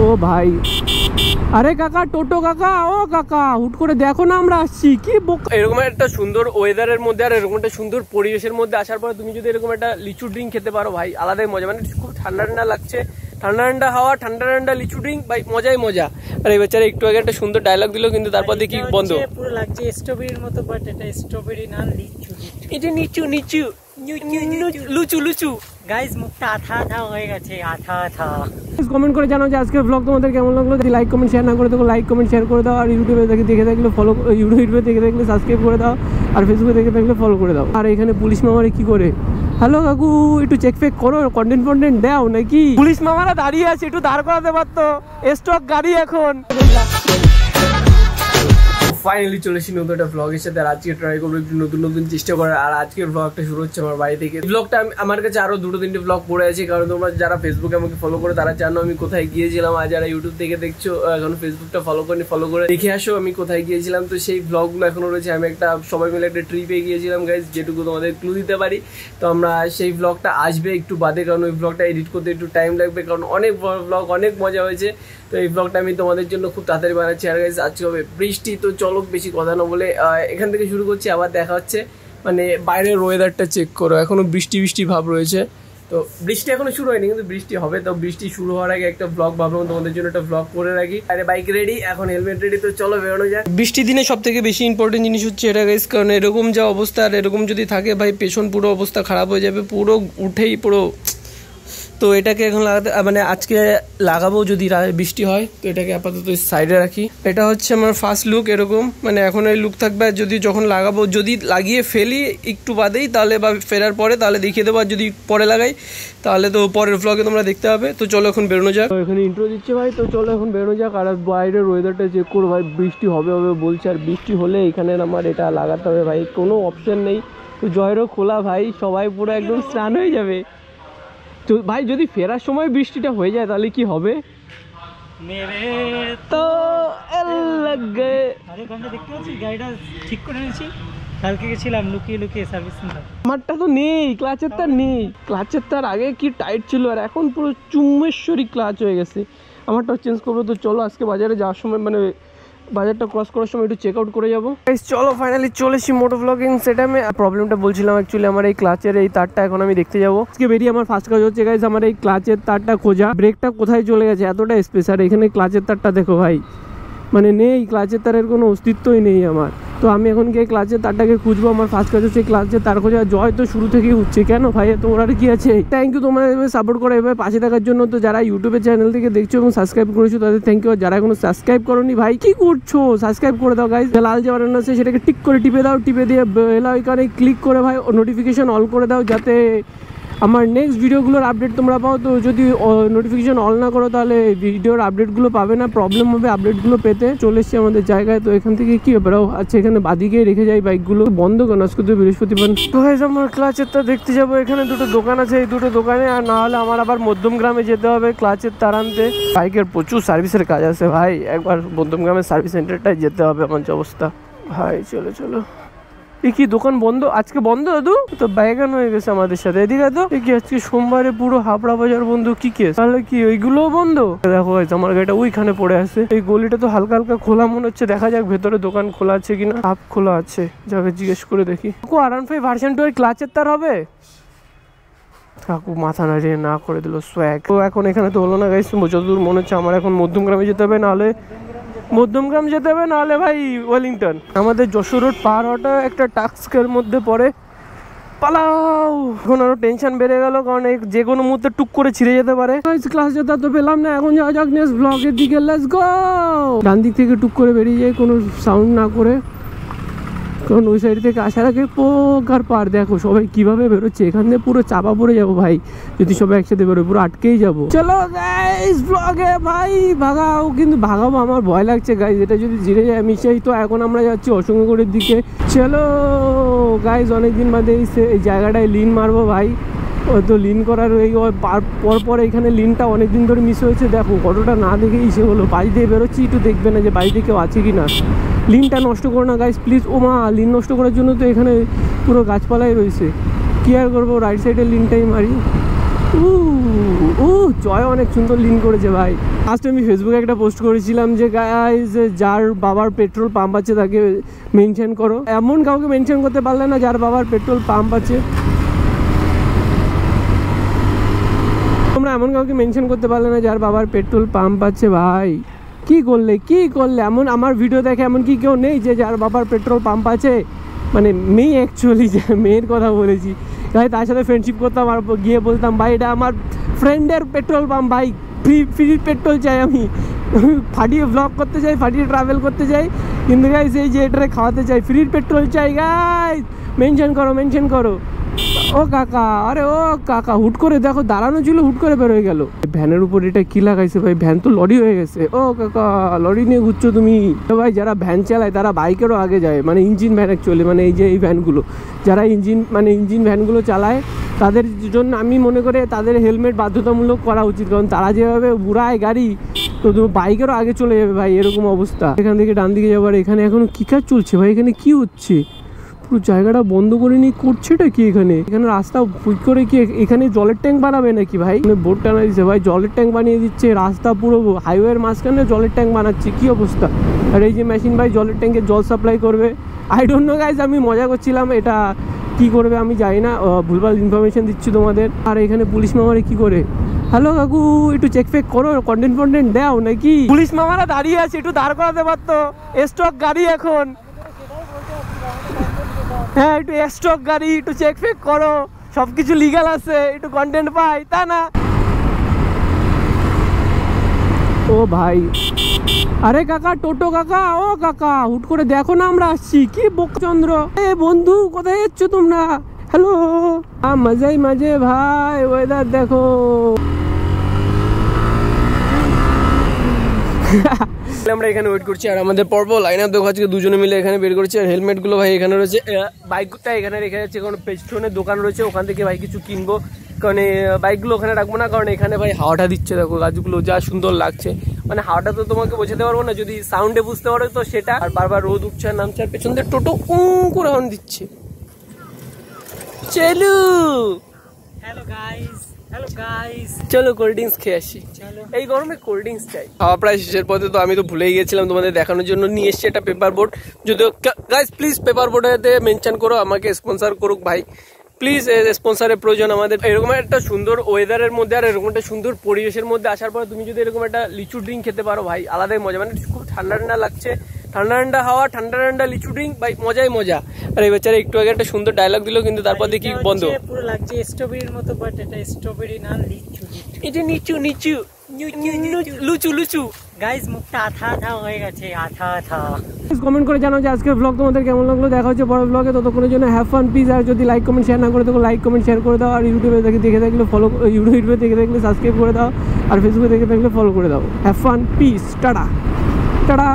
ও ভাই, আরে কাকা, টোটো কাকা, ও কাকা, হুট করে দেখো না আমরা আসছি, কি এরকম একটা সুন্দর ওয়েদারের মধ্যে আর এরকম একটা সুন্দর পরিবেশের মধ্যে আসার পরে তুমি যদি এরকম একটা লিচু ড্রিঙ্ক খেতে পারো ভাই, আলাদাই মজা। মানে খুব ঠান্ডা ঠান্ডা লাগছে, ঠান্ডা ঠান্ডা হাওয়া, ঠান্ডা ঠান্ডা লিচু ড্রিঙ্ক, ভাই মজাই মজা। আর এই বেচারা একটু আগে একটা সুন্দর ডায়লগ দিল, কিন্তু তারপর দেখি বন্ধ। পুরো লাগছে স্ট্রবেরির মতো, বাট এটা স্ট্রবেরি না, লিচু। এটা নিচু নিচু লুচু লুচু। গাইস মুখটা আঠা আঠা হয়ে গেছে, আঠা আঠা। কমেন্ট করে জানাও যে আজকের ব্লগ তোমাদের কেমন লাগলো। যদি লাইক কমেন্ট শেয়ার না করে থাকো, লাইক কমেন্ট শেয়ার করে দাও। আর ইউটিউবে দেখে থাকলে ফলো, ইউটিউবে দেখে থাকলে সাবস্ক্রাইব করে দাও। আর ফেসবুকে দেখে থাকলে ফলো করে দাও। আর এখানে পুলিশ মামারে কি করে, হ্যালো কাকু একটু চেক ফেক করো, কন্টেন্ট ফন্টেন্ট দাও নাকি? পুলিশ মামারা দাঁড়িয়ে আছে, একটু দাঁড় করাতে পারতো, স্টক গাড়ি এখন। ফাইনালি চলে এসেছি নতুন একটা ব্লগের সাথে। আর আজকে ট্রাই করবো একটু নতুন নতুন চেষ্টা করার। আর আজকের ব্লগটা শুরু হচ্ছে আমার বাড়ি থেকে। ব্লগটা আমার কাছে আরো 2-3টে ব্লগ পড়ে আছে, কারণ তোমরা যারা ফেসবুকে আমাকে ফলো করে তারা জানো আমি কোথায় গিয়েছিলাম। আর যারা ইউটিউব থেকে দেখছো এখন ফেসবুকটা ফলো করে দেখে আসো আমি কোথায় গিয়েছিলাম। তো সেই ব্লগগুলো এখনো রয়েছে। আমি একটা সবাই মিলে একটা ট্রিপে গিয়েছিলাম গাইজ, যেটুকু তোমাদের ক্লু দিতে পারি। তো আমরা সেই ব্লগটা আসবে একটু বাদে, কারণ ওই ব্লগটা এডিট করতে একটু টাইম লাগবে, কারণ অনেক ব্লগ, অনেক মজা হয়েছে। তো এই ব্লগটা আমি তোমাদের জন্য খুব তাড়াতাড়ি বানাচ্ছি। আর গাইজ আজকে হবে বৃষ্টি, তো চলো বেশি কথা না বলে এখান থেকে শুরু করছি। আবার দেখা হচ্ছে। মানে বাইরের ওয়েদারটা চেক করো, এখনো বৃষ্টি বৃষ্টি ভাব রয়েছে। তো বৃষ্টি এখনো শুরু হয়নি, কিন্তু বৃষ্টি হবে। তো বৃষ্টি শুরু হওয়ার আগে একটা ব্লগ ভাবলাম তোমাদের জন্য একটা ব্লগ করে রাখি। আরে বাইক রেডি, এখন হেলমেট রেডি, তো চলো বেরোনো যায়। বৃষ্টির দিনে সব থেকে বেশি ইম্পর্টেন্ট জিনিস হচ্ছে এটা গাইজ, কারণ এরকম যা অবস্থা আর এরকম যদি থাকে ভাই, পেছন পুরো অবস্থা খারাপ হয়ে যাবে, পুরো উঠেই পুরো। তো এটাকে এখন লাগাতে, মানে আজকে লাগাবো যদি বৃষ্টি হয়। তো এটাকে আপাতত সাইডে রাখি। এটা হচ্ছে আমার ফার্স্ট লুক এরকম, মানে এখন এই লুক থাকবে। আর যদি যখন লাগাবো, যদি লাগিয়ে ফেলি একটু বাদেই তাহলে, বা ফেরার পরে তাহলে দেখিয়ে দেবো। আর যদি পরে লাগাই তাহলে তো পরের ব্লগে তোমরা দেখতে পাবে। তো চলো এখন বেরোনো যাক। এখানে ইন্ট্রো দিচ্ছে ভাই, তো চলো এখন বেরোনো যাক। আর বাইরের ওয়েদারটা চেক করো ভাই, বৃষ্টি হবে হবে বলছে। আর বৃষ্টি হলে এখানে আমার এটা লাগাতে হবে ভাই, কোনো অপশন নেই। তো জয়েরও খোলা ভাই, সবাই পুরো একদম স্নান হয়ে যাবে। তো ভাই যদি ফেরার সময় বৃষ্টিটা হয়ে যায় তাহলে কি হবে? তো দেখতে পাচ্ছি গাড়িটা ঠিক করে নিয়েছি, কালকে গেছিলাম লুকিয়ে লুকিয়ে সার্ভিস সেন্টার। আমারটা তো নেই, ক্লাচের তার নেই। ক্লাচের তার আগে কি টাইট ছিল, আর এখন পুরো চুম্বেশ্বরী ক্লাচ হয়ে গেছে। আমারটাও চেঞ্জ করবো। তো চলো আজকে বাজারে যাওয়ার সময়, মানে বাজারটা ক্রস করার সময় একটু চেক আউট করে যাবো। চলো ফাইনালি চলে এসেছি মোটো ব্লগিং সেটামে। প্রবলেমটা বলছিলাম অ্যাকচুয়ালি আমার এই ক্লাচের এই তারটা এখন আমি দেখতে যাবো। আজকে বেরিয়ে আমার ফার্স্ট কাজ হচ্ছে গাইজ আমার এই ক্লাচের তারটা খোঁজা। ব্রেকটা কোথায় চলে গেছে, এতটা স্পেস। আর এখানে ক্লাচের তারটা দেখো ভাই, মানে নেই, ক্লাচের তারের কোনো অস্তিত্বই নেই আমার। তো আমি এখন গিয়ে ক্লাচের তারটাকে খুঁজবো। আমার ফার্স্ট কাজ হচ্ছে ক্লাচের তার খোঁজা। জয় তো শুরু থেকেই উঠছে, কেন ভাই তো ওরা কি আছে? থ্যাংক ইউ তোমার এভাবে সাপোর্ট করে, এভাবে পাশে থাকার জন্য। তো যারা ইউটিউবের চ্যানেল থেকে দেখছো এবং সাবস্ক্রাইব করেছো তাদের থ্যাংক ইউ। যারা এখনো সাবস্ক্রাইব করোনি ভাই কি করছো, সাবস্ক্রাইব করে দাও গাইজ। লাল যে বাটন আছে সেটাকে টিক করে টিপে দাও, টিপে দিয়ে বেল আইকনে ক্লিক করে ভাই নোটিফিকেশন অল করে দাও, যাতে আমার নেক্সট ভিডিওগুলোর আপডেট তোমরা পাও। তো যদি নোটিফিকেশন অল না করো তাহলে ভিডিওর আপডেটগুলো পাবে না, প্রবলেম হবে আপডেটগুলো পেতে। চলে এসছি আমাদের জায়গায়। তো এখান থেকে কি ব্যাপার, আচ্ছা এখানে বাদিকে রেখে যাই বাইকগুলো, বন্ধ কেন আজকে তো বৃহস্পতিবার। তো আমার ক্লাচের তার দেখতে যাবো। এখানে দুটো দোকান আছে, এই দুটো দোকানে। আর না হলে আমার আবার মধ্যমগ্রামে যেতে হবে ক্লাচের তার আনতে। বাইকের প্রচুর সার্ভিসের কাজ আছে ভাই, একবার মধ্যমগ্রামের সার্ভিস সেন্টারটায় যেতে হবে আমার যে অবস্থা ভাই। চলো চলো। এই কি দোকান বন্ধ আজকে, বন্ধ দাদু? তো বাইগান হয়ে গেছে আমাদের সাথে। এদিকে তো কি আজকে সোমবারে পুরো হাবড়া বাজার বন্ধ, কি কেস? তাহলে কি ওইগুলোও বন্ধ? দেখো আমার গাড়িটা ওইখানে পড়ে আছে। এই গলিটা তো হালকা হালকা খোলা মনে হচ্ছে, দেখা যাক ভেতরে দোকান খোলা আছে কিনা। হাফ খোলা আছে, যাকে জিজ্ঞেস করে দেখি। R15 ভার্সন 2 এর ক্লাচের তার হবে? কাকু মাথা নাড়িয়ে না করে দিল সোয়াগ। তো এখন এখানে তো হলো না গাইস, যতদূর মনে হচ্ছে আমার এখন মধ্যমগ্রামে যেতে হবে, নাহলে মধ্যমগ্রাম যেতে হবে, নাহলে ভাই ওয়েলিংটন। আমাদের যশোর রোড পার হওয়াটা একটা টাস্কের মধ্যে পড়ে। পালাও, এখন আরো টেনশন বেড়ে গেল, কারণ যে কোনো মুহূর্তে টুক করে ছিঁড়ে যেতে পারে। ক্লাস যেতে তো পেলাম না, এখন যাওয়া যাক নেক্সট ব্লগের দিকে। Let's go. ডান দিক থেকে টুক করে বেরিয়ে যায় কোনো সাউন্ড না করে, কারণ ওই সাইড থেকে আসার আগে পোকার পার দেখো সবাই কিভাবে বেরোচ্ছে। এখান থেকে পুরো চাপা পড়ে যাবো ভাই, যদি সবাই একসাথে বেরোয় পুরো আটকেই যাবো। চলো গাইস ব্লগে ভাই ভাগাও, কিন্তু ভাগাবো আমার ভয় লাগছে গাইস, এটা যদি জিরে যায় মিশাই। তো এখন আমরা যাচ্ছি অশোকনগরের দিকে। চলো গাইস, অনেকদিন বাদে এই জায়গাটায় লিন মারবো ভাই। তো লিন করার এই পর এখানে লিনটা অনেকদিন ধরে মিস হয়েছে। দেখো অটোটা না দেখেই সে হলো, বাড়ি দিয়ে বেরোচ্ছি, একটু দেখবে না যে বাড়িতে কেউ আছে কি না। লিনটা নষ্ট করো না গাইস প্লিজ। ও মা, লিন নষ্ট করার জন্য তো এখানে পুরো গাছপালাই রয়েছে, কি আর করবো, রাইট সাইডের লিনটাই মারি। জয় অনেক সুন্দর লিন করেছে ভাই। লাস্ট আমি ফেসবুকে একটা পোস্ট করেছিলাম যে গাইস যার বাবার পেট্রোল পাম্প আছে তাকে মেনশন করো। এমন কাউকে মেনশন করতে পারলে না যার বাবার পেট্রোল পাম্প আছে। তোমরা এমন কাউকে মেনশন করতে পারলে না যার বাবার পেট্রোল পাম্প আছে। ভাই কি করলে এমন আমার ভিডিও দেখে এমন কি কেউ নেই যে যার বাবার পেট্রোল পাম্প আছে? মানে মেয়ে অ্যাকচুয়ালি, যে মেয়ের কথা বলেছি ভাই, তার সাথে ফ্রেন্ডশিপ করতাম আর গিয়ে বলতাম ভাই এটা আমার ফ্রেন্ডের পেট্রোল পাম্প, ভাই ফ্রি পেট্রোল চাই। আমি ফাটিয়ে ব্লগ করতে চাই, ফাটিয়ে ট্রাভেল করতে চাই, কিন্তু গাইস এই যে এটারে খাওয়াতে চাই, ফ্রি পেট্রোল চাই গাইস। মেনশন করো। ও কাকা, আরে ও কাকা, হুট করে দেখো দাঁড়ানো ছিল, হুট করে বের হয়ে গেল। ভ্যানের উপর এটা কি লাগাইছে ভাই? ভ্যান তো লরি হয়ে গেছে। ও কাকা, লরি নিয়ে ঘুরছো তুমি? ভাই যারা ভ্যান চালায় তারা বাইকেরও আগে যায়, মানে ইঞ্জিন ভ্যান অ্যাকচুয়ালি, মানে এই যে এই ভ্যানগুলো যারা ইঞ্জিন ভ্যানগুলো চালায় তাদের জন্য আমি মনে করি তাদের হেলমেট বাধ্যতামূলক করা উচিত, কারণ তারা যেভাবে উড়ায় গাড়ি, তো বাইকেরও আগে চলে যাবে ভাই এরকম অবস্থা। এখান থেকে ডান দিকে যাবার, এখানে এখনো কি কাজ চলছে ভাই? এখানে কি হচ্ছে? পুরো জায়গাটা বন্ধ করে নিয়ে করছেটা কি? এখানে রাস্তা ফুট করে কি এখানে জলের ট্যাঙ্ক বানাবে নাকি ভাই? বোর্ড টানা দিচ্ছে ভাই, জলের ট্যাঙ্ক বানিয়ে দিচ্ছে, রাস্তা পুরো হাইওয়ের মাঝখানে জলের ট্যাঙ্ক বানাচ্ছে, কি অবস্থা। আর এই যে মেশিন ভাই জলের ট্যাঙ্কে জল সাপ্লাই করবে। আই ডোন্ট নো গাইজ, আমি মজা করছিলাম, এটা কি করবে আমি জানি না, ভুলভাল ইনফরমেশন দিচ্ছি তোমাদের। আর এখানে পুলিশ মামারে কি করে, হ্যালো কাকু একটু চেক ফেক করো, কন্টেন্ট দাও নাকি? পুলিশ মামারা দাঁড়িয়ে আছে, একটু দাঁড় করাতে পারতো, স্টক গাড়ি এখন। হ্যাঁ একটু স্টক গাড়ি, একটু চেক ফেক করো, সবকিছু লিগাল আছে, একটু কন্টেন্ট পাই, তা না? ও ভাই, আরে কাকা, টোটো কাকা, ও কাকা হুট করে দেখো না আমরা আসছি, কি বকচন্দ্র। এ বন্ধু কোথায় যাচ্ছ তোমরা? হ্যালো, মজাই মাঝে ভাই, ওয়েদার দেখো। আমরা এখানে ওয়েট করছি, আর আমাদের পর্ব লাইন আপ দেখো আজকে দুজনে মিলে এখানে বের করছি। আর হেলমেট গুলো ভাই এখানে রয়েছে, বাইকটা এখানে রেখে যাচ্ছে, কারণ পেছনে দোকান রয়েছে, ওখান থেকে ভাই কিছু কিনবো, কারণ বাইকগুলো ওখানে রাখবো না, কারণ এখানে ভাই হাওয়াটা দিচ্ছে, দেখো গাছগুলো যা সুন্দর লাগছে। মানে হাওয়াটা তো তোমাকে বোঝাতে পারবো না, যদি সাউন্ডে বুঝতে পারো তো সেটা। আর বারবার রোদ উঠছে আর নামছে, আর পেছন দিয়ে টোটো করে হর্ন দিচ্ছে। চলো চলো কোল্ড ড্রিঙ্কস খেয়ে আসি, এই গরমে কোল্ড ড্রিঙ্কস চাই। খাওয়া প্রায় শেষের পথে, তো আমি তো ভুলেই গেছিলাম তোমাদের দেখানোর জন্য নিয়ে এসছি একটা পেপার বোর্ড। যদিও গাইস প্লিজ পেপার বোর্ডে মেনশন করো, আমাকে স্পন্সর করুক ভাই প্লিজ, স্পন্সরের প্রয়োজন আমাদের। এরকম একটা সুন্দর ওয়েদারের মধ্যে আর এরকম একটা সুন্দর পরিবেশের মধ্যে আসার পরে তুমি যদি এরকম একটা লিচু ড্রিঙ্ক খেতে পারো ভাই, আলাদাই মজা। মানে খুব ঠান্ডা ঠান্ডা লাগছে, ঠান্ডা ঠান্ডা হাওয়া, ঠান্ডা ঠান্ডা লিচু ড্রিঙ্ক, ভাই মজাই মজা। আর এই বেচারা একটু আগে একটা সুন্দর ডায়লগ দিল, কিন্তু তারপর দেখি বন্ধ। পুরো লাগছে স্ট্রবেরির মতো, বাট এটা স্ট্রবেরি না, লিচু। এটা নিচু নিচু লুচু লুচু। গাইস মুখটা আঠা আঠা হয়ে গেছে, আঠা আঠা। কমেন্ট করে জানাও যে আজকের ব্লগ তোমাদের কেমন লাগলো। দেখা হচ্ছে পরের ব্লগে, ততক্ষণের জন্য হ্যাভ ফান পিস। আর যদি লাইক কমেন্ট শেয়ার না করে থাকো, লাইক কমেন্ট শেয়ার করে দাও। আর ইউটিউবে দেখে থাকলে ফলো, ইউটিউবে দেখে থাকলে সাবস্ক্রাইব করে দাও। আর ফেসবুকে দেখে থাকলে ফলো করে দাও। Have fun piece, tata tata.